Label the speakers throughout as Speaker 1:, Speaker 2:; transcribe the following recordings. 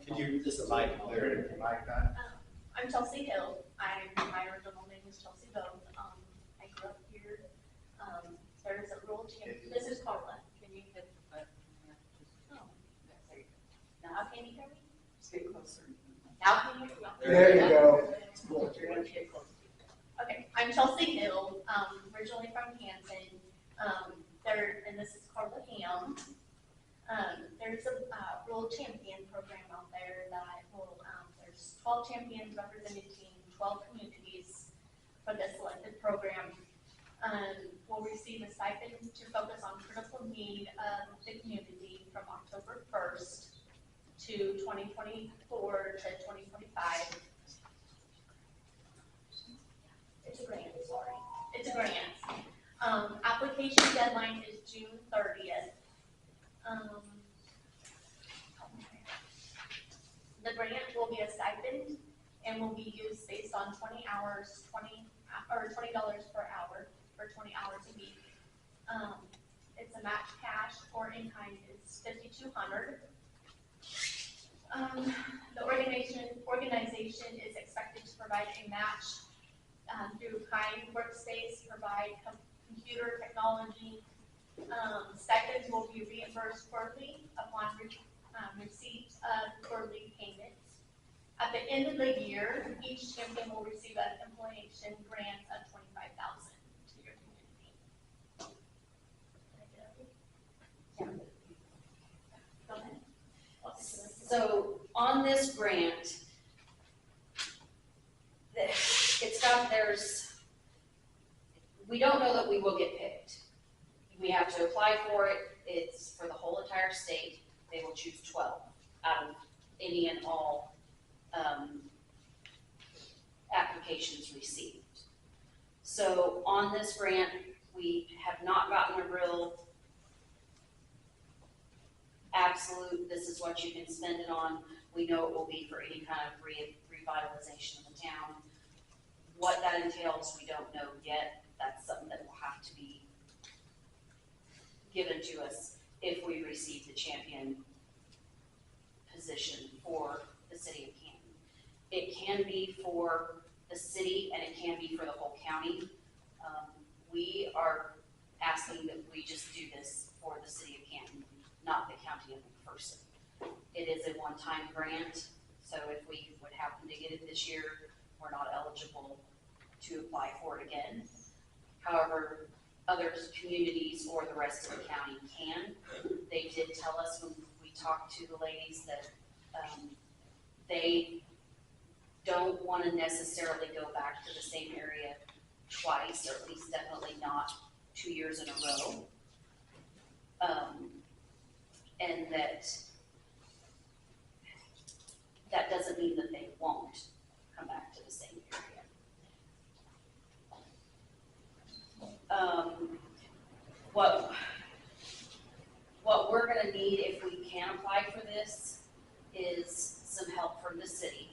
Speaker 1: Could you just the mic clear it if you mic that?
Speaker 2: I'm Chelsea Hill. My original name is Chelsea Bone. I grew up here. There's a rural champion. This is Carla. Can you hit the button? Oh, there you go. Now can you hear me?
Speaker 3: Just get closer.
Speaker 2: Now can you hear me?
Speaker 1: There you go.
Speaker 2: Okay, I'm Chelsea Hill, originally from Canton. And this is Carla Ham. There's a rural champion program out there that will, there's 12 champions representing 12 communities for the selected program. Will receive a stipend to focus on critical need of the community from October 1st to 2024 to 2025. It's a grant, sorry. It's a grant. Application deadline is June 30th. The grant will be a stipend and will be used based on 20 hours, $20 per hour for 20 hours a week. It's a match cash or in kind is $5,200. The organization is expected to provide a match through kind workspace, provide computer technology. Stipends will be reimbursed quarterly upon receipt of quarterly payments. At the end of the year, each champion will receive an employation grant of $25,000 to your community. Go ahead.
Speaker 3: So on this grant, we don't know that we will get picked. We have to apply for it. It's for the whole entire state. They will choose 12 out of any and all applications received. So on this grant, we have not gotten a real absolute, this is what you can spend it on. We know it will be for any kind of revitalization of the town. What that entails, we don't know yet. That's something that will have to be given to us if we receive the champion position for the city of Canton. It can be for the city and it can be for the whole county. We are asking that we just do this for the city of Canton, not the county of McPherson. It is a one-time grant, so if we would happen to get it this year, we're not eligible to apply for it again. However, other communities or the rest of the county can. They did tell us when we talked to the ladies that they don't want to necessarily go back to the same area twice, or at least definitely not 2 years in a row. And that doesn't mean that they won't come back to the same area. What we're going to need if we can apply for this is some help from the city.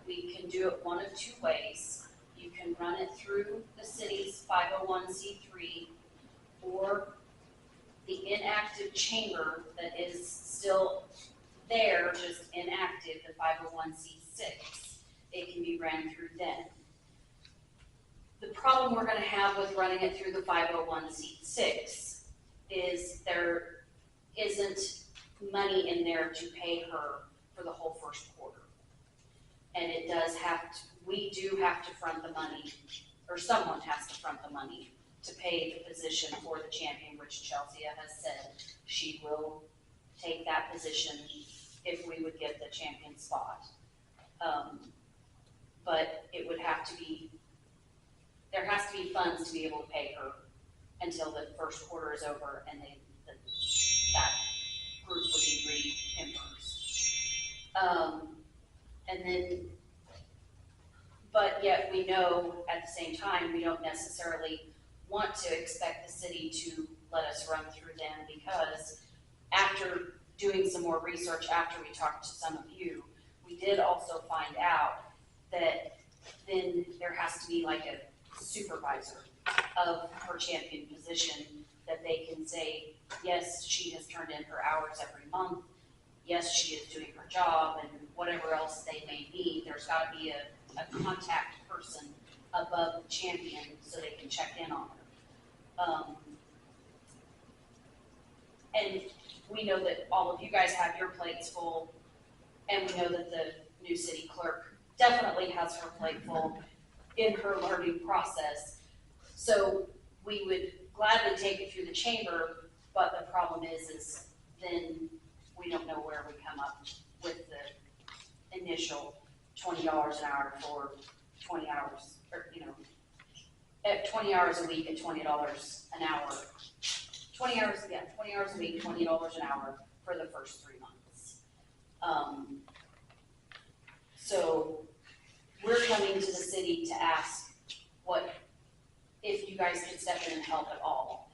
Speaker 3: We can do it one of two ways. You can run it through the city's 501c3 or the inactive chamber that is still there, just inactive, the 501c6. It can be ran through then. The problem we're going to have with running it through the 501c6 is there isn't money in there to pay her for the whole first quarter. And it does have to, we do have to front the money, or someone has to front the money to pay the position for the champion, which Chelsea has said she will take that position if we would get the champion spot. But it would have to be, there has to be funds to be able to pay her until the first quarter is over and that group would be reimbursed. And then, but yet we know at the same time, we don't necessarily want to expect the city to let us run through them, because after doing some more research, after we talked to some of you, we did also find out that then there has to be like a supervisor of her champion position that they can say, yes, she has turned in her hours every month. Yes, she is doing her job, and whatever else they may need. There's gotta be a contact person above the champion so they can check in on her. And we know that all of you guys have your plates full, and we know that the new city clerk definitely has her plate full in her learning process. So we would gladly take it through the chamber, but the problem is then we don't know where we come up with the initial $20 an hour for 20 hours, or, at 20 hours a week at $20 an hour. 20 hours a week, $20 an hour for the first 3 months. So we're coming to the city to ask if you guys could step in and help at all.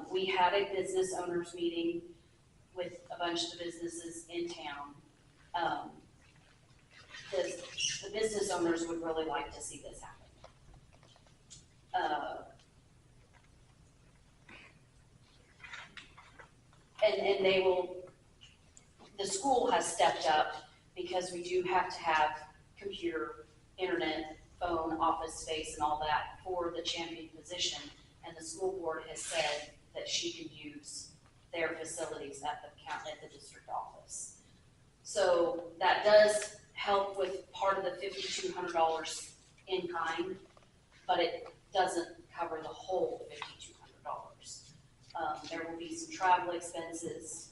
Speaker 3: We had a business owners meeting with a bunch of the businesses in town. The business owners would really like to see this happen. And the school has stepped up because we do have to have computer, internet, phone, office space and all that for the champion position. And the school board has said that she can use their facilities at the district office. So that does help with part of the $5,200 in kind, but it doesn't cover the whole $5,200. There will be some travel expenses.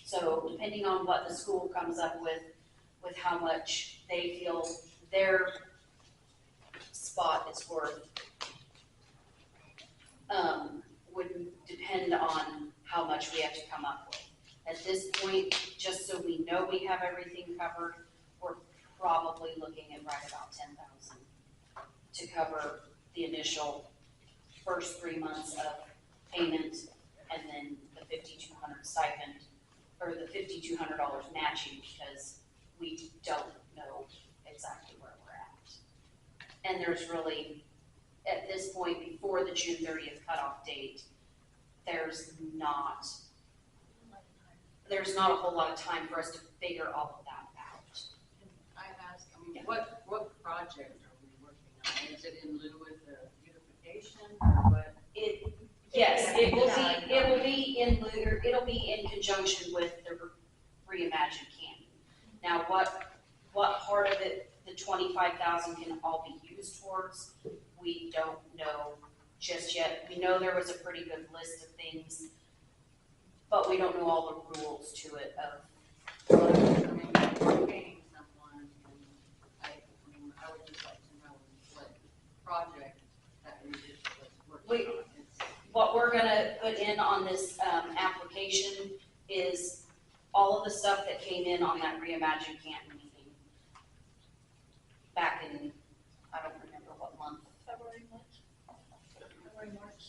Speaker 3: So depending on what the school comes up with how much they feel their spot is worth, would depend on how much we have to come up with. At this point, just so we know we have everything covered, we're probably looking at right about $10,000 to cover the initial first 3 months of payment, and then the $5,200 stipend, or the $5,200 matching, because we don't know exactly where we're at. And there's really, at this point, before the June 30th cutoff date, there's not a whole lot of time for us to figure all of that out.
Speaker 4: I ask, what project are we working on? Is it in lieu with the beautification or what?
Speaker 3: Yes, it'll be in conjunction with the reimagined Canton. Now, what part of it, the $25,000 can all be used towards, we don't know just yet. We know there was a pretty good list of things, but we don't know all the rules to it of.
Speaker 4: We're paying someone, and I would just like to know what project that we just was working on.
Speaker 3: What we're gonna put in on this application is all of the stuff that came in on that reimagined Canton meeting back in, I don't remember what month.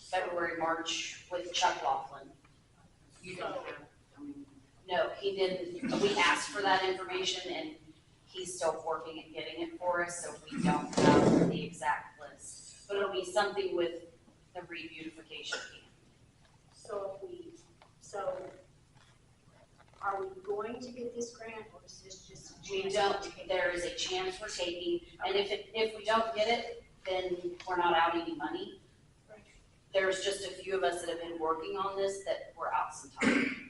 Speaker 3: February, March with Chuck Laughlin.
Speaker 4: You don't have,
Speaker 3: No, he didn't. We asked for that information and he's still working at getting it for us, so we don't have the exact list. But it'll be something with the re-beautification plan.
Speaker 5: So are we going to get this grant, or is this just a
Speaker 3: We
Speaker 5: chance?
Speaker 3: don't, there is a chance we're taking, and if we don't get it, then we're not out any money. There's just a few of us that have been working on this that we're out some time.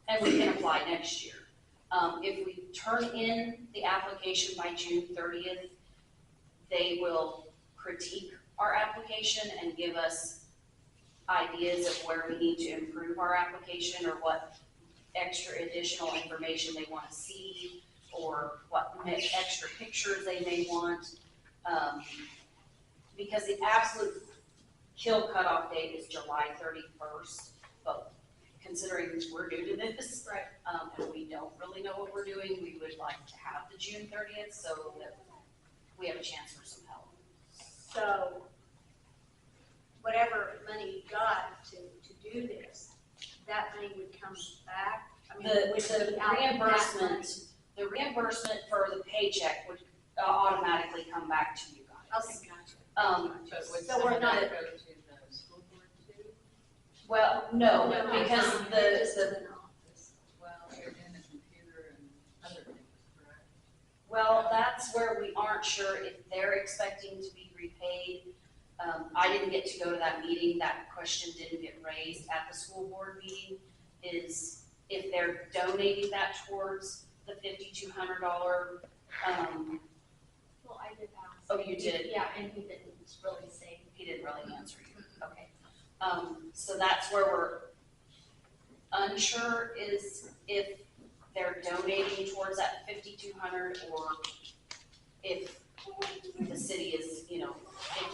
Speaker 3: And we can apply next year. If we turn in the application by June 30th, they will critique our application and give us ideas of where we need to improve our application, or what extra additional information they want to see, or what extra pictures they may want. Because the absolute kill cutoff date is July 31st, but considering we're new to this,
Speaker 5: Right.
Speaker 3: And we don't really know what we're doing, we would like to have the June 30th so that we have a chance for some help.
Speaker 5: So whatever money you got to do this, that money would come back? I mean, would
Speaker 3: The
Speaker 5: be out of that
Speaker 3: reimbursement,
Speaker 5: money?
Speaker 3: the reimbursement for the paycheck would automatically come back to you guys.
Speaker 5: Okay, gotcha.
Speaker 4: but would
Speaker 5: So
Speaker 4: some
Speaker 5: we're
Speaker 4: of
Speaker 5: not-
Speaker 4: that go to the school board too?
Speaker 3: Well, no,
Speaker 5: No,
Speaker 3: because
Speaker 5: just
Speaker 3: the,
Speaker 5: in the office.
Speaker 4: Well, you're in the computer and.
Speaker 3: where we aren't sure if they're expecting to be repaid. I didn't get to go to that meeting, that question didn't get raised at the school board meeting, is if they're donating that towards the $5,200,
Speaker 2: Well, I did ask.
Speaker 3: oh, you did?
Speaker 2: Yeah, and he didn't really say.
Speaker 3: He didn't really answer you, okay. So that's where we're unsure, is if they're donating towards that 5,200, or if the city is, you know,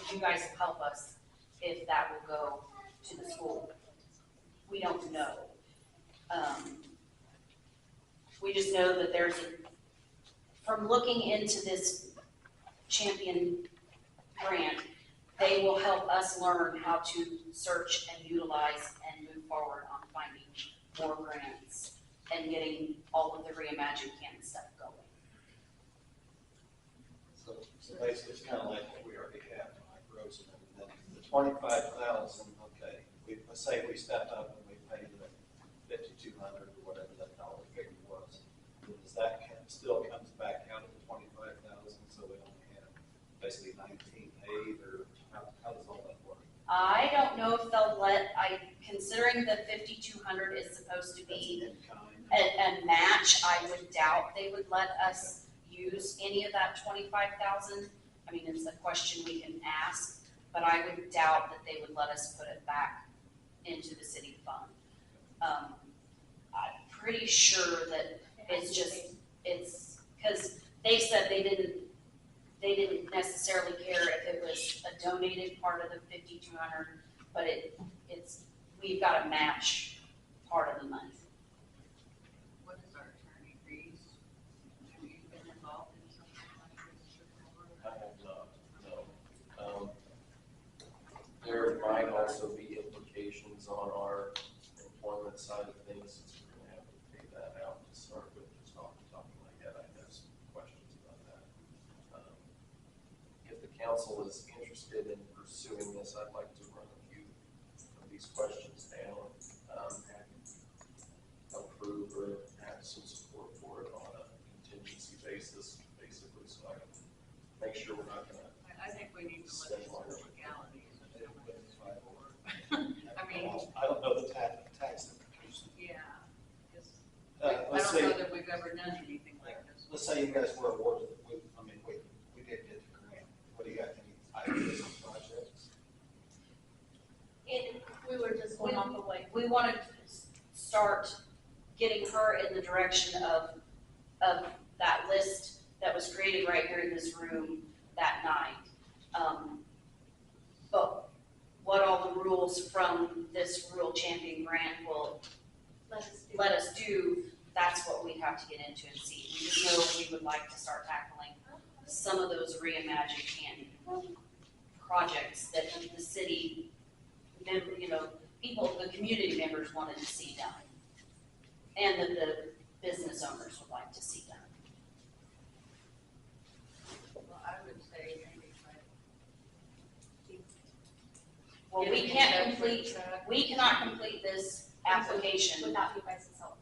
Speaker 3: if you guys help us, if that will go to the school. We don't know. We just know that from looking into this champion grant, they will help us learn how to search and utilize and move forward on finding more grants and getting all of the Reimagine Canton stuff going.
Speaker 1: So basically, it's kind of like what we already have, like roads and everything. The 25,000, okay, let's say we step up and we pay the 5,200 or whatever that dollar figure was. Does that still comes back out of the 25,000, so we only have basically 19 paid, or how does all that work?
Speaker 3: I don't know if they'll considering the 5,200 is supposed to be
Speaker 1: In kind.
Speaker 3: a match, I would doubt they would let us use any of that 25,000. I mean, it's a question we can ask, but I would doubt that they would let us put it back into the city fund. I'm pretty sure that it's because they said they didn't necessarily care if it was a donated part of the 5,200, but we've got to match part of the money.
Speaker 4: What is our attorney fees? Have you been involved in something like this before?
Speaker 6: I have not, no. There might also be implications on our employment side of things, since we're gonna have to pay that out to start with. Just off the top of my head, I have some questions about that. If the council is interested in pursuing this, I'd like to run a few of these questions down, approve or have some support for it on a contingency basis, basically, so I can make sure we're not gonna.
Speaker 4: I think we need to look at the legalities of some of this. I mean,
Speaker 1: I don't know the tax implications.
Speaker 4: yeah, just, I
Speaker 1: Let's
Speaker 4: don't know
Speaker 1: say,
Speaker 4: that we've ever done anything like this.
Speaker 1: let's say you guys were awarded, we did get the grant. What do you got, any ideas on projects?
Speaker 2: We were just going off the way.
Speaker 3: We want to start getting her in the direction of that list that was created right here in this room that night. But what all the rules from this Rural Champion grant will let us do, that's what we'd have to get into and see. We just know we would like to start tackling some of those Reimagine Canton projects that the city, you know, people, the community members wanted to see done, and that the business owners would like to see done.
Speaker 4: Well, I would say maybe
Speaker 3: Well, we cannot complete this application
Speaker 2: Without you guys' help.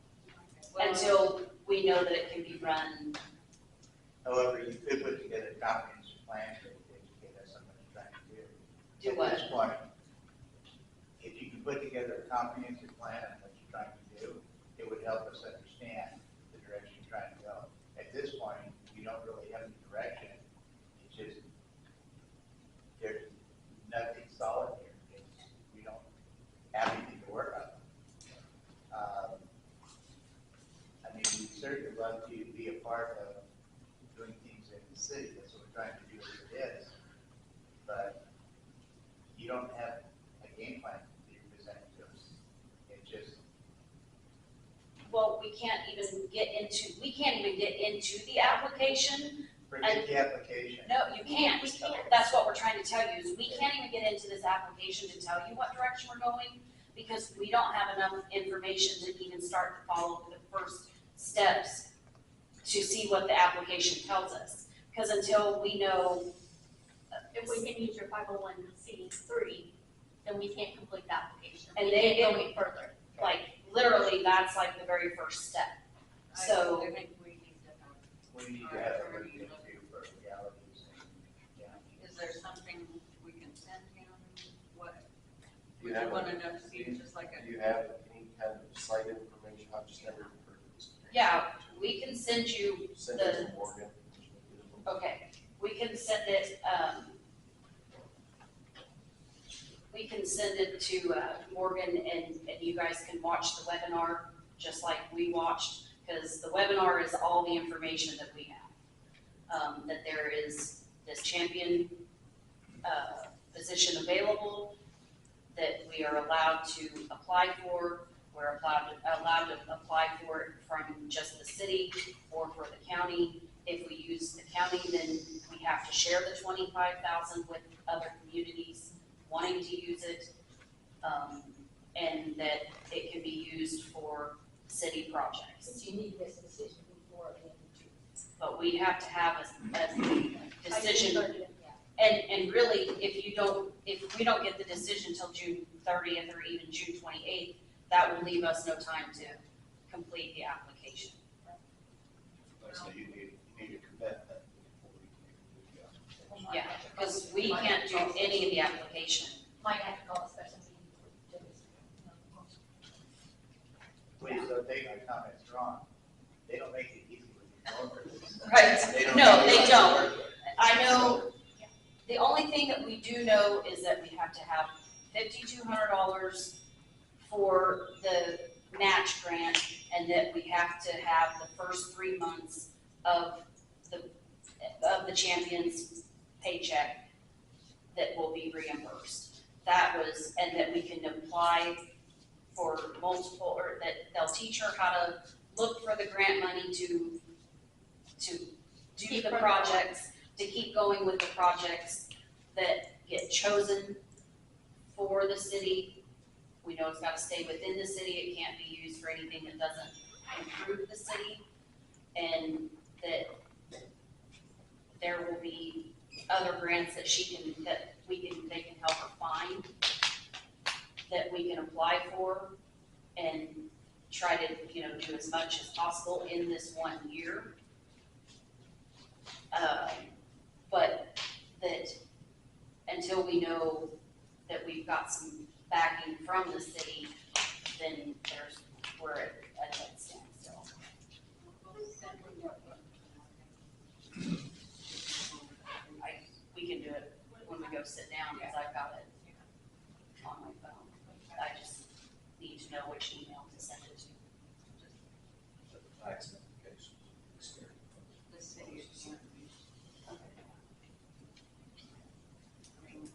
Speaker 3: until we know that it can be run.
Speaker 7: However, you could put together a comprehensive plan to educate us on what you're trying to do.
Speaker 3: Do
Speaker 7: At
Speaker 3: what?
Speaker 7: this point, if you can put together a comprehensive plan on what you're trying to do, it would help us understand the direction you're trying to go. At this point, you don't really have any direction. It's just, there's nothing solid here. We don't have anything to work on. I mean, we certainly love to be a part of doing things in the city. That's what we're trying to do as it is. But you don't have a game plan that you're presenting to us. It just,
Speaker 3: Well, we can't even get into the application.
Speaker 7: forget the application.
Speaker 3: No, you can't.
Speaker 2: We can't.
Speaker 3: That's what we're trying to tell you, is we can't even get into this application to tell you what direction we're going, because we don't have enough information to even start to follow the first steps to see what the application tells us. Because until we know,
Speaker 2: If we can use your 501c3, then we can't complete the application.
Speaker 3: And
Speaker 2: We
Speaker 3: they-
Speaker 2: can't go any further.
Speaker 3: like, literally, that's like the very first step. So-
Speaker 4: I think we need to have.
Speaker 7: We need to have a review first.
Speaker 6: you have,
Speaker 4: One enough to see, just like
Speaker 6: do you have any kind of site information? I've just never heard of this.
Speaker 3: Yeah, we can send you,
Speaker 6: Send it to Morgan.
Speaker 3: okay, we can send it, we can send it to Morgan and you guys can watch the webinar just like we watched, because the webinar is all the information that we have. That there is this champion position available, that we are allowed to apply for. We're allowed to apply for it from just the city or for the county. If we use the county, then we have to share the 25,000 with other communities wanting to use it, and that it can be used for city projects.
Speaker 5: But you need this decision before the end of June.
Speaker 3: But we have to have a decision,
Speaker 5: Yeah.
Speaker 3: and really, if we don't get the decision till June 30th or even June 28th, that will leave us no time to complete the application.
Speaker 1: So you need a commitment before you can do that.
Speaker 3: Yeah, because we can't do any of the application.
Speaker 5: Might have to call a special meeting to do this.
Speaker 7: Please don't take my comments wrong. They don't make it easy with these brokers.
Speaker 3: Right, no, they don't. I know, the only thing that we do know is that we have to have $5,200 for the match grant, and that we have to have the first 3 months of the champion's paycheck that will be reimbursed. That was, and that we can apply for multiple, or that they'll teach her how to look for the grant money to do the projects, to keep going with the projects that get chosen for the city. We know it's gotta stay within the city, it can't be used for anything that doesn't improve the city. And that there will be other grants that they can help her find, that we can apply for and try to, do as much as possible in this 1 year. But that until we know that we've got some backing from the city, then we're at a standstill. We can do it when we go sit down, because I've got it on my phone. I just need to know which email to send it to.
Speaker 1: The tax implications, experience.
Speaker 4: The city is going to be,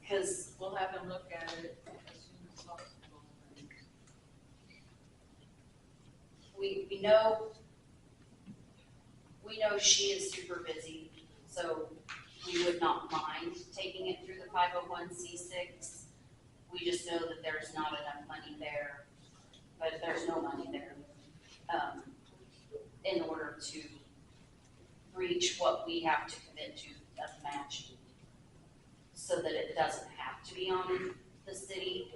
Speaker 3: Because
Speaker 4: we'll have them look at it as soon as possible. And
Speaker 3: we know she is super busy, so we would not mind taking it through the 501c6. We just know that there's not enough money there, but there's no money there in order to reach what we have to commit to of matching, so that it doesn't have to be on the city.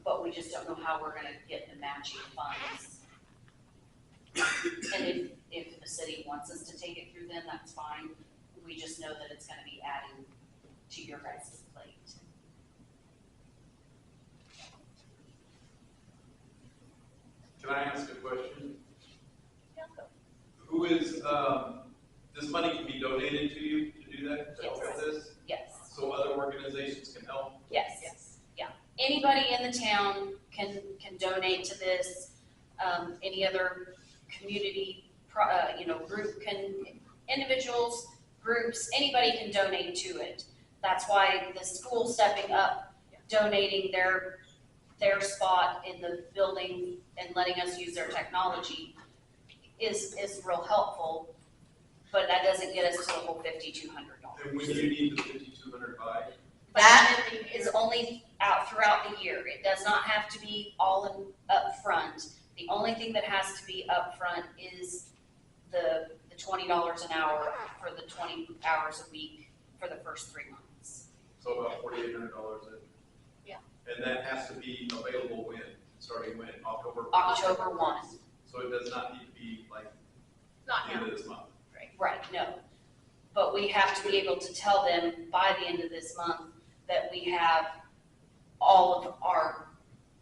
Speaker 3: But we just don't know how we're gonna get the matching funds. And if the city wants us to take it through them, that's fine. We just know that it's gonna be adding to your guys' plate.
Speaker 8: Can I ask a question? Who is, this money can be donated to you to do that, to help with this?
Speaker 3: Yes,
Speaker 8: So other organizations can help?
Speaker 3: yes, yeah. Anybody in the town can donate to this. Any other community, group individuals, groups, anybody can donate to it. That's why the school stepping up, donating their spot in the building and letting us use their technology is real helpful, but that doesn't get us to the whole $5,200.
Speaker 8: And when you need the 5,200 by?
Speaker 3: That is only out throughout the year. It does not have to be all up front. The only thing that has to be up front is the $20 an hour for the 20 hours a week for the first 3 months.
Speaker 8: So about $4,800 in?
Speaker 5: Yeah.
Speaker 8: And that has to be available when, starting when, October?
Speaker 3: October 1.
Speaker 8: So it does not need to be like
Speaker 5: Not
Speaker 8: the
Speaker 5: now.
Speaker 8: end of this month?
Speaker 3: Right, no. But we have to be able to tell them by the end of this month that we have all of our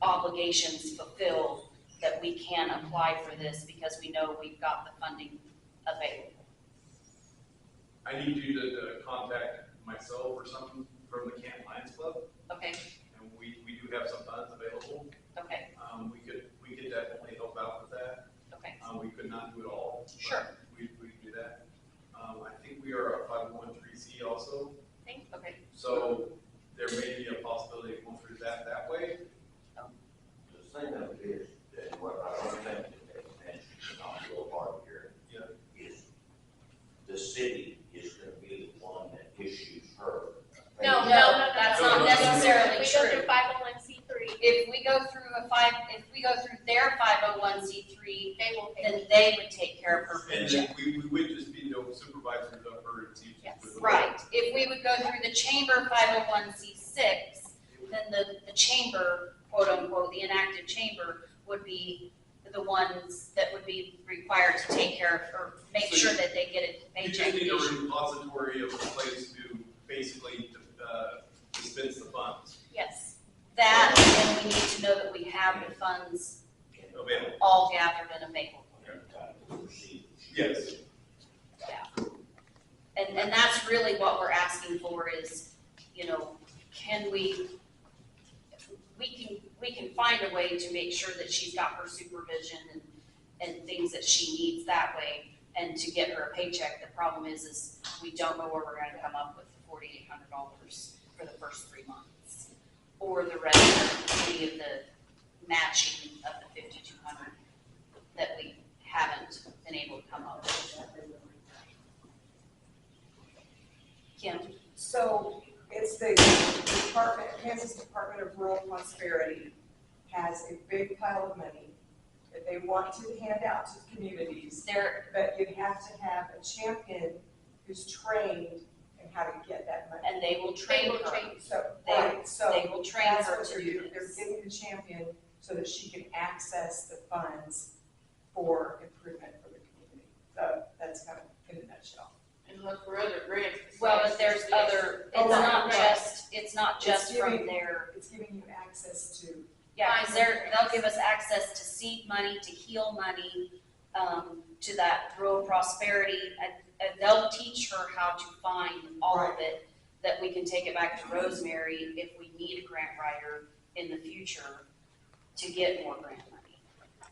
Speaker 3: obligations fulfilled, that we can apply for this because we know we've got the funding available.
Speaker 8: I need you to contact myself or someone from the Canton Lions Club,
Speaker 3: Okay,
Speaker 8: and we do have some funds available.
Speaker 3: okay,
Speaker 8: We could definitely help out with that.
Speaker 3: okay,
Speaker 8: We could not do it all. but
Speaker 3: Sure.
Speaker 8: We could do that. I think we are a 501(c) also,
Speaker 3: okay.
Speaker 8: so there may be a possibility of going through that way.
Speaker 9: The thing of it is, that what I don't think that they mentioned on your part here is the city is gonna be the one that issues her. a
Speaker 2: No,
Speaker 9: paycheck.
Speaker 3: That's
Speaker 8: No,
Speaker 3: not
Speaker 8: no, no, no.
Speaker 3: necessarily
Speaker 2: We go
Speaker 3: true.
Speaker 2: through 501(c)(3),
Speaker 3: If we go through their 501(c)(3),
Speaker 2: they will pay.
Speaker 3: then they would take care of her
Speaker 8: And
Speaker 3: paycheck.
Speaker 8: then we would just be the supervisors of her and see.
Speaker 2: Yes.
Speaker 3: Right, if we would go through the chamber 501(c)(6), then the chamber, quote unquote, the inactive chamber would be the ones that would be required to take care of, or make
Speaker 8: So
Speaker 3: sure that they get a
Speaker 8: You
Speaker 3: paycheck.
Speaker 8: just need a repository of a place to basically dispense the funds
Speaker 3: Yes, that, and we need to know that we have the funds
Speaker 8: available.
Speaker 3: all gathered and available.
Speaker 8: Yes.
Speaker 3: And that's really what we're asking for is, can we can find a way to make sure that she's got her supervision and things that she needs that way, and to get her a paycheck. The problem is we don't know where we're gonna come up with $4,800 for the first 3 months, or the rest of any of the matching of the 5,200 that we haven't been able to come up with. Kim?
Speaker 10: So it's the Kansas Department of Rural Prosperity has a big pile of money that they want to hand out to communities, but you have to have a champion who's trained in how to get that money.
Speaker 3: And they will train her.
Speaker 10: So,
Speaker 3: They-
Speaker 10: right, so
Speaker 3: They will train
Speaker 10: that's
Speaker 3: her
Speaker 10: what
Speaker 3: to
Speaker 10: they're
Speaker 3: do
Speaker 10: doing. They're
Speaker 3: this.
Speaker 10: getting the champion so that she can access the funds for improvement for the community. So that's kind of in a nutshell.
Speaker 4: And look for other grants.
Speaker 3: Well, but there's other,
Speaker 10: Oh, right.
Speaker 3: it's not just from
Speaker 10: giving-
Speaker 3: there.
Speaker 10: It's giving you access to,
Speaker 3: Yeah, because they'll give us access to seed money, to heal money, to that rural prosperity. And they'll teach her how to find all of it, that we can take it back to Rosemary if we need a grant writer in the future to get more grant money.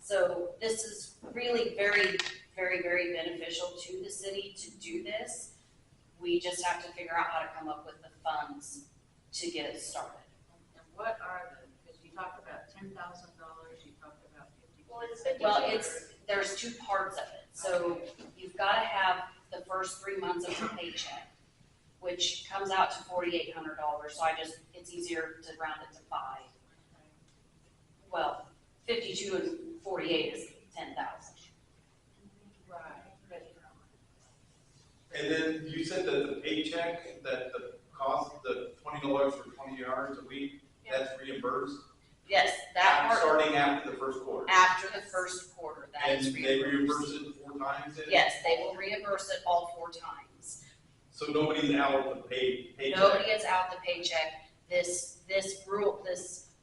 Speaker 3: So this is really very, very, very beneficial to the city to do this. We just have to figure out how to come up with the funds to get it started.
Speaker 4: And what are because you talked about $10,000, you talked about 50.
Speaker 2: Well, it's 50.
Speaker 3: Well, there's two parts of it. So you've got to have the first 3 months of your paycheck, which comes out to $4,800. So it's easier to round it to 5. Well, 52 and 48 is 10,000.
Speaker 4: Right.
Speaker 8: And then you said that the paycheck, that the cost, the $20 for 20 hours a week, that's reimbursed?
Speaker 3: Yes, that part,
Speaker 8: Starting after the first quarter?
Speaker 3: after the first quarter, that
Speaker 8: And
Speaker 3: is
Speaker 8: they
Speaker 3: reimbursed.
Speaker 8: reimburse it 4 times then?
Speaker 3: Yes, they will reimburse it all 4 times.
Speaker 8: So nobody's out the paycheck?
Speaker 3: Nobody is out the paycheck. This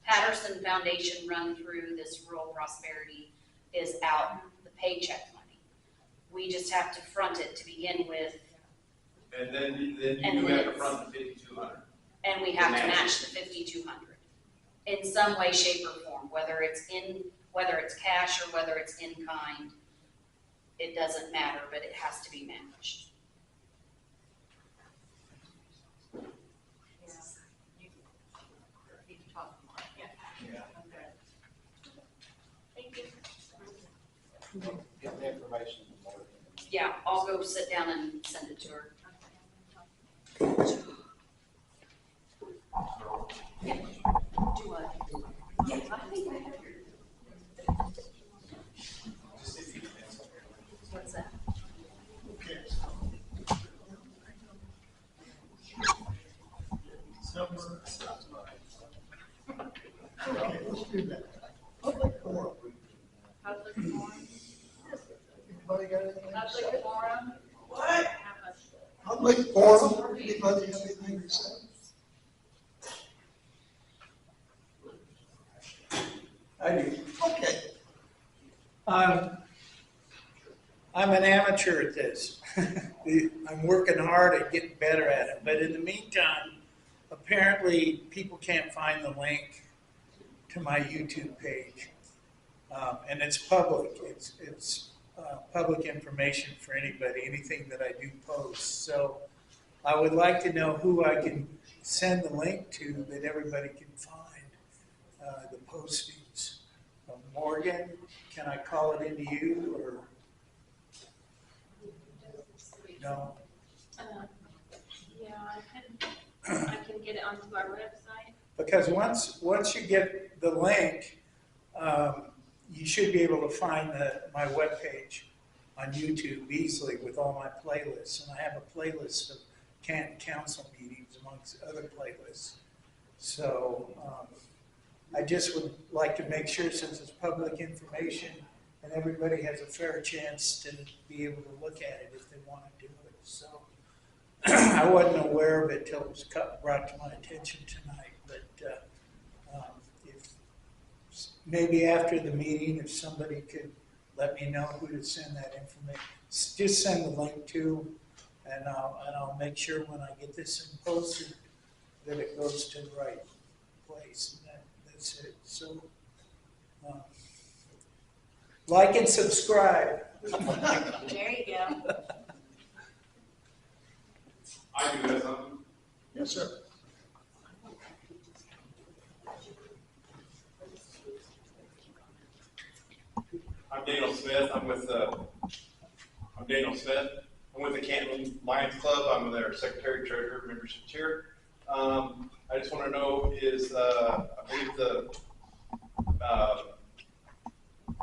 Speaker 3: Patterson Foundation run through, this rural prosperity is out the paycheck money. We just have to front it to begin with,
Speaker 8: And then you
Speaker 3: And
Speaker 8: do have to
Speaker 3: lids.
Speaker 8: front the 5,200.
Speaker 3: and we have to
Speaker 8: Match.
Speaker 3: match the 5,200 in some way, shape, or form, whether it's cash or whether it's in kind. It doesn't matter, but it has to be matched.
Speaker 4: You can talk more.
Speaker 1: Yeah.
Speaker 4: Okay.
Speaker 2: Thank you.
Speaker 1: Get the information.
Speaker 3: Yeah, I'll go sit down and send it to her. Do what? What's that?
Speaker 4: Public forum?
Speaker 11: Anybody got anything to say?
Speaker 4: Public forum?
Speaker 11: What?
Speaker 4: Have a-
Speaker 11: Public forum, anybody have anything to say?
Speaker 12: I do. Okay. I'm an amateur at this. I'm working hard at getting better at it, but in the meantime, apparently people can't find the link to my YouTube page. And it's public. It's public information for anybody, anything that I do post. So I would like to know who I can send the link to that everybody can find the postings. Morgan, can I call it into you or no?
Speaker 5: Yeah, I can get it onto our website.
Speaker 12: Because once you get the link, you should be able to find my webpage on YouTube easily with all my playlists. And I have a playlist of Canton Council meetings amongst other playlists. So I just would like to make sure, since it's public information and everybody has a fair chance to be able to look at it if they want to do it. So I wasn't aware of it till it was brought to my attention tonight. But if maybe after the meeting, if somebody could let me know who to send that information, just send the link to, and I'll make sure when I get this thing posted that it goes to the right place. And that's it. So like and subscribe.
Speaker 5: There you go.
Speaker 8: I do have something.
Speaker 11: Yes, sir.
Speaker 8: I'm Daniel Smith. I'm with the Canton Lions Club. I'm their secretary, treasurer, membership chair. I just want to know I believe the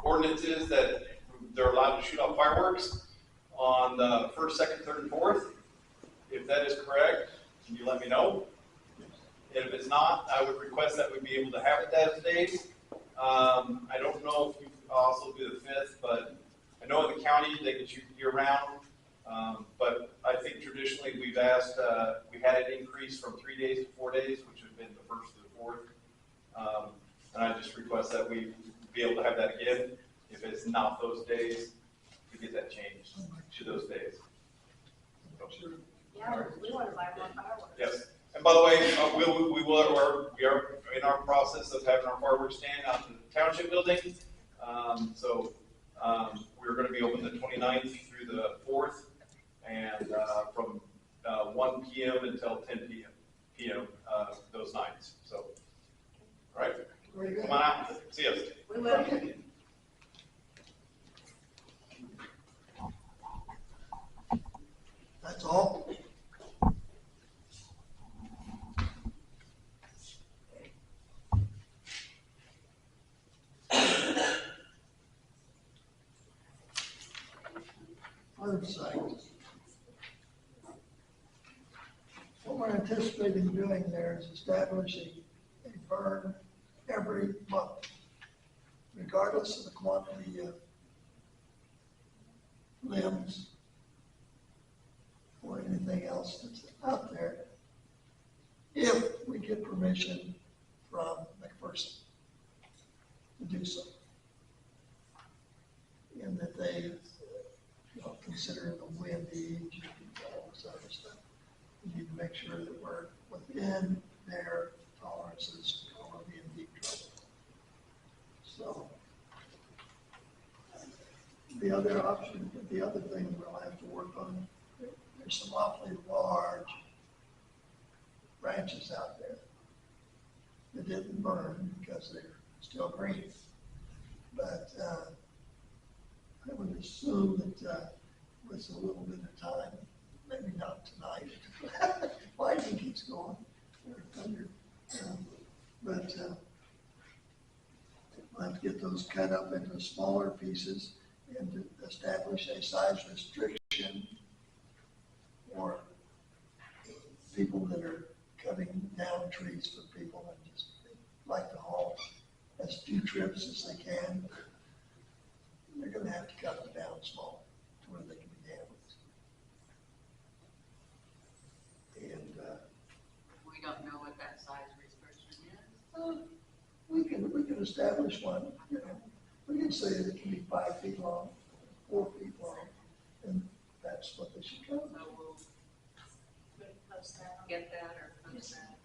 Speaker 8: ordinance is that they're allowed to shoot off fireworks on the 1st, 2nd, 3rd, and 4th. If that is correct, can you let me know? If it's not, I would request that we be able to have it those days. I don't know if you also do the 5th, but I know in the county they can shoot year round. But I think traditionally we've asked, we had it increased from 3 days to 4 days, which would have been the 1st to the 4th. And I just request that we be able to have that again. If it's not those days, to get that changed to those days.
Speaker 5: Yeah, we want to buy more fireworks.
Speaker 8: Yes. And by the way, we are in our process of having our fireworks stand out in the township building. We're going to be open the 29th through the 4th, and from 1 p.m. until 10 p.m. Those nights. So, all right, come on out. See us.
Speaker 5: We will.
Speaker 11: That's all? Website. What we're anticipating doing there is establishing a burn every month, regardless of the quantity of limbs or anything else that's out there, if we get permission from McPherson to do so. And that they consider the wind age and all this other stuff. We need to make sure that we're within their tolerances or we'll be in deep trouble. So the other thing we'll have to work on, there's some awfully large branches out there that didn't burn because they're still green. But I would assume that with a little bit of time, maybe not tonight, lightning keeps going, or thunder, but we'll have to get those cut up into smaller pieces and to establish a size restriction for people that are cutting down trees for people and just like to haul as few trips as they can. They're going to have to cut them down small to where they can be handled. And
Speaker 4: We don't know what that size restriction is.
Speaker 11: we can establish one, you know, we can say that it can be 5 feet long, 4 feet long, and that's what they should cover.
Speaker 4: So we'll
Speaker 5: Post that on.
Speaker 4: get that or post that.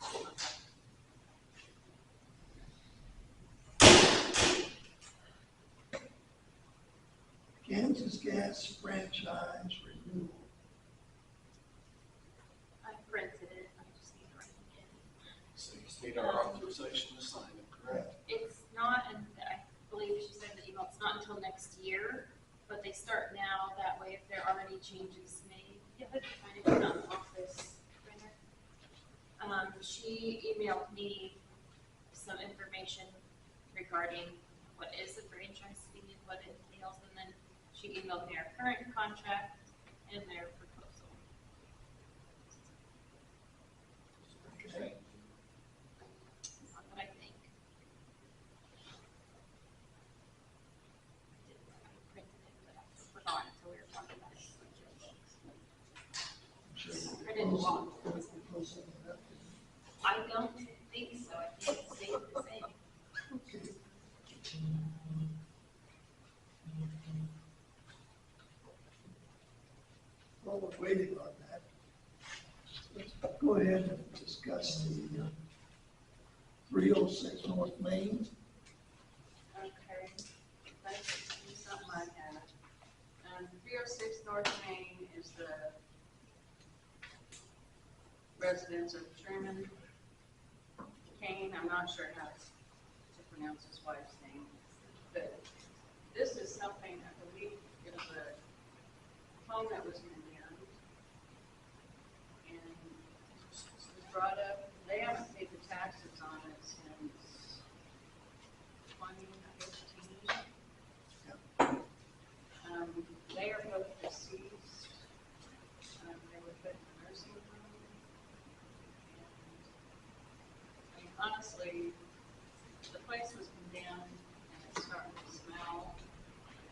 Speaker 11: Kansas Gas franchise renewal.
Speaker 2: I printed it, I just need to write it in.
Speaker 1: So you just need our authorization to sign it, correct?
Speaker 13: It's not, and I believe she said in the email, it's not until next year, but they start now, that way if there are any changes made, if it's kind of not office printer. She emailed me some information regarding what is the franchise fee and what it entails, and then she emailed me our current contract and their proposal.
Speaker 11: Okay.
Speaker 13: That's what I think. I printed it, but I forgot until we were talking about it.
Speaker 11: I'm sure you
Speaker 13: I didn't want.
Speaker 11: close on that.
Speaker 13: I don't think so, I think it stayed the same.
Speaker 11: Okay. While we're waiting on that, let's go ahead and discuss the 306 North Main.
Speaker 4: Okay, that's something I had. 306 North Main is the residence of Truman Kane. I'm not sure how to pronounce his wife's name, but this is something I believe it was a home that was condemned and was brought up. They haven't paid the taxes on it since 2015. They are both deceased. They were put in a nursing home. And, I mean, honestly, the place was condemned and it's starting to smell.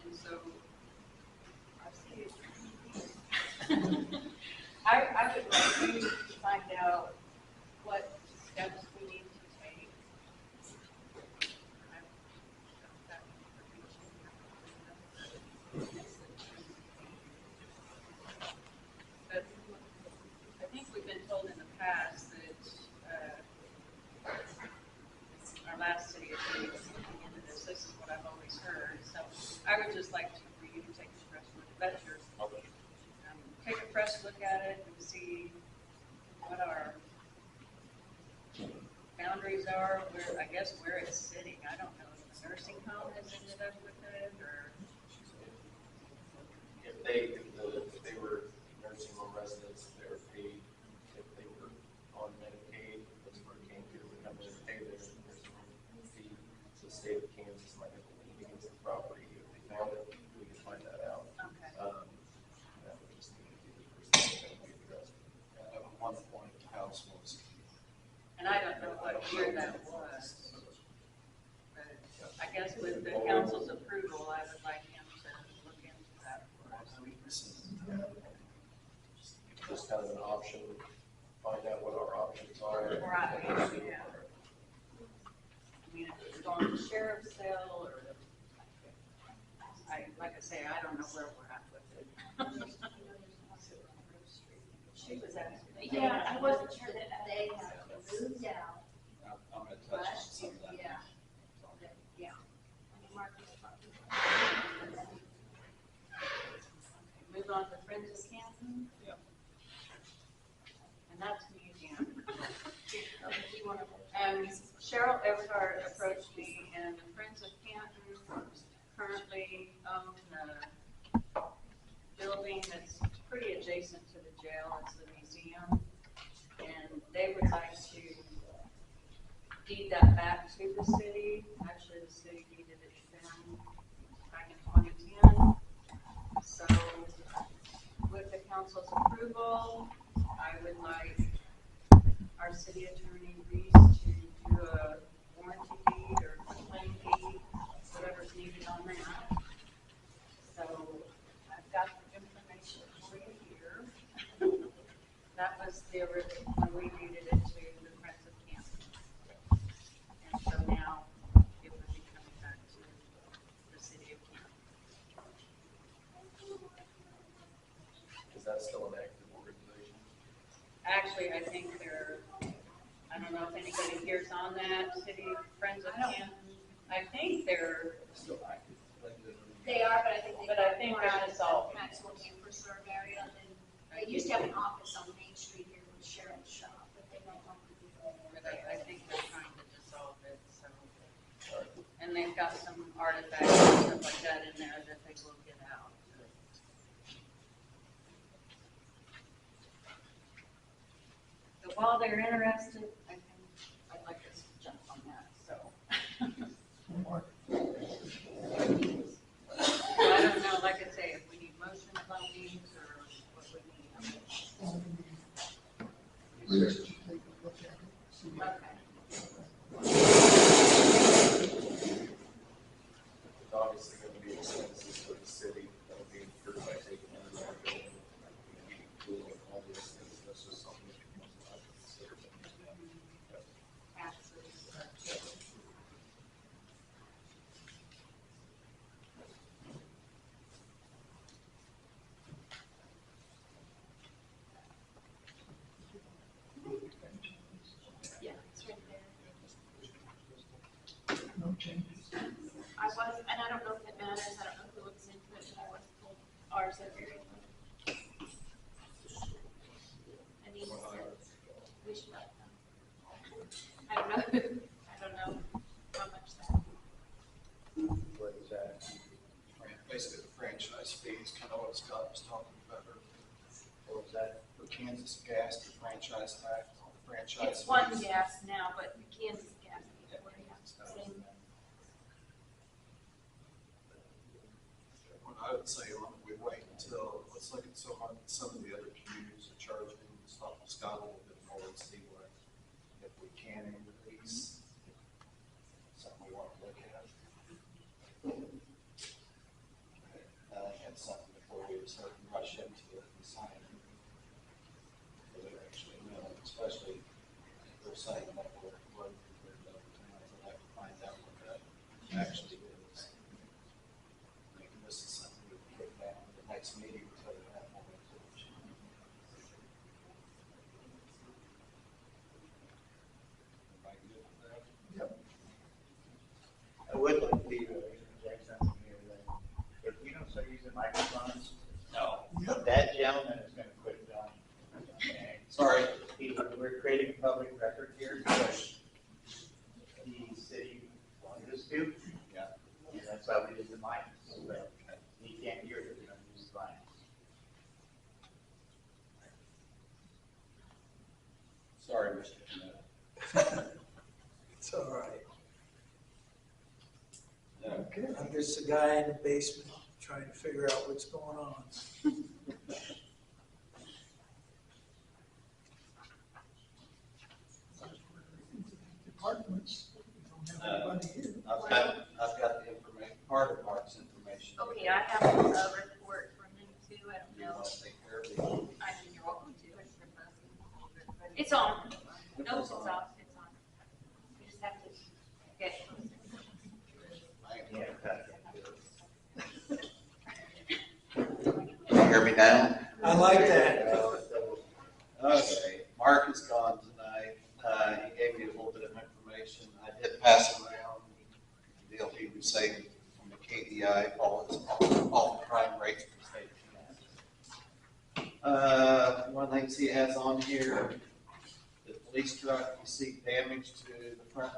Speaker 4: And so, I see it. I would like you to find out what steps we need to take. But I think we've been told in the past that our last city attorney was looking into this. This is what I've always heard. So I would just like for you to take a fresh look. That's yours. Take a fresh look at it and see what our boundaries are, where, I guess, where it's sitting. I don't know if the nursing home has ended up with it, or,
Speaker 6: If they were nursing home residents, they were paid, if they were on Medicaid, that's where it came to, we come in and pay their nursing home fee. So the state of Kansas might have a lien against the property, if they found it, we could find that out.
Speaker 4: okay.
Speaker 6: That would just need to be the first thing that we address.
Speaker 1: At one point, the house was.
Speaker 4: And I don't know what year that was. But I guess with the council's approval, I would like him to look into that for us.
Speaker 6: Just kind of an option, find out what our options are.
Speaker 4: Right, yeah. I mean, if it's going to sheriff's sale, or, like I say, I don't know where we're at with it. She was asking.
Speaker 2: Yeah, I wasn't sure that they have moved out
Speaker 1: I'm gonna touch on
Speaker 2: last
Speaker 1: some
Speaker 2: year,
Speaker 1: of that.
Speaker 2: yeah. Yeah. Marcus
Speaker 4: Move on to Friends of Canton.
Speaker 1: Yeah.
Speaker 4: And that's me again. Cheryl Everhart approached me, and the Friends of Canton currently own the building that's pretty adjacent to the jail. It's the museum. And they would like to deed that back to the city. Actually, the city deeded it to them back in 2010. So with the council's approval, I would like our city attorney, Reese, to do a warranty deed or claim deed, whatever's needed on that. So I've got the information for you here. That was the original, when we deeded it to the Friends of Canton. And so now it would be on that, City Friends of Canton? I think they're,
Speaker 1: Still active.
Speaker 2: They are, but I think they.
Speaker 4: But I think they're
Speaker 2: out of
Speaker 4: dissolved.
Speaker 2: the Maxwell campus serve area, and they used to have an office on Main Street here with Cheryl's shop, but they don't want to do that.
Speaker 4: I think they're trying to dissolve it, so. And they've got some artifacts and stuff like that in there that they will get out. So while they're interested, I'd like us to jump on that, so. So I don't know, like I say, if we need motion about these or what we need.
Speaker 11: We just take a look at it, see what
Speaker 4: Okay.
Speaker 6: It's obviously gonna be expenses for the city, that'll be incurred by taking under our building. Cooling, all these things, that's just something that you must not consider.
Speaker 2: Yeah, it's right there.
Speaker 11: no changes.
Speaker 2: I was, and I don't know if it matters, I don't know who looks into it, but I was told ours are very low. I mean, we should let them. I don't know, I don't know how much that.
Speaker 7: What is that?
Speaker 1: Basically, the franchise fee is kind of what Scott was talking about earlier.
Speaker 7: What was that?
Speaker 1: For Kansas Gas, the franchise tax, franchise.
Speaker 2: It's one
Speaker 1: fees.
Speaker 2: gas now, but Kansas gas, before they have the same.
Speaker 1: What I would say, we wait until, let's look at some of the other communities are charging, stop Scott a little bit more and see what, if we can increase. Something we want to look at. I think that's something before we start to rush into it and sign it. So we actually know, especially if they're saying that we're compared to other towns, I'd like to find out what that actually is. Maybe this is something we can put down at the next meeting so we have more information. Everybody good with that?
Speaker 7: I would like to interject something here that if we don't start using microphones, that gentleman is gonna quit filming. Okay?
Speaker 1: Sorry.
Speaker 7: We're creating a public record here because the city wanted us to.
Speaker 1: Yeah.
Speaker 7: And that's why we did the mics, but he can't hear it if we don't use the mics.
Speaker 1: Sorry, Mr. Kenneth.
Speaker 12: It's all right.
Speaker 11: Okay.
Speaker 12: I'm just a guy in the basement trying to figure out what's going on.
Speaker 11: Departments, we don't have anybody here.
Speaker 1: I've got the information, part of Mark's information.
Speaker 2: Okay, I have a report from them too, I don't
Speaker 1: You
Speaker 2: know.
Speaker 1: want to take care of it?
Speaker 2: I mean, you're welcome to. It's on. No, it's off, it's on. You just have to get closer.
Speaker 1: I ain't
Speaker 7: Yeah,
Speaker 1: Can you hear me now?
Speaker 12: I like that.
Speaker 1: Okay, Mark is gone tonight. He gave me a little bit of information. I did pass around the deal he received from the KDI, all the crime rates for the state of Kansas. One of the things he has on here, the police truck received damage to the front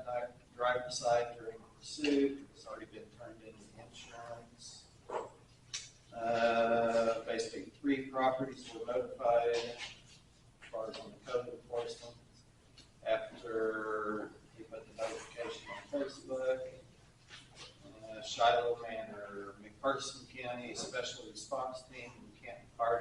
Speaker 1: driver's side during the pursuit. It's already been turned into insurance. Basically, 3 properties were notified as far as on the code enforcement after he put the notification on Facebook. Shiloh Manor, McPherson County Special Response Team, Canton Fire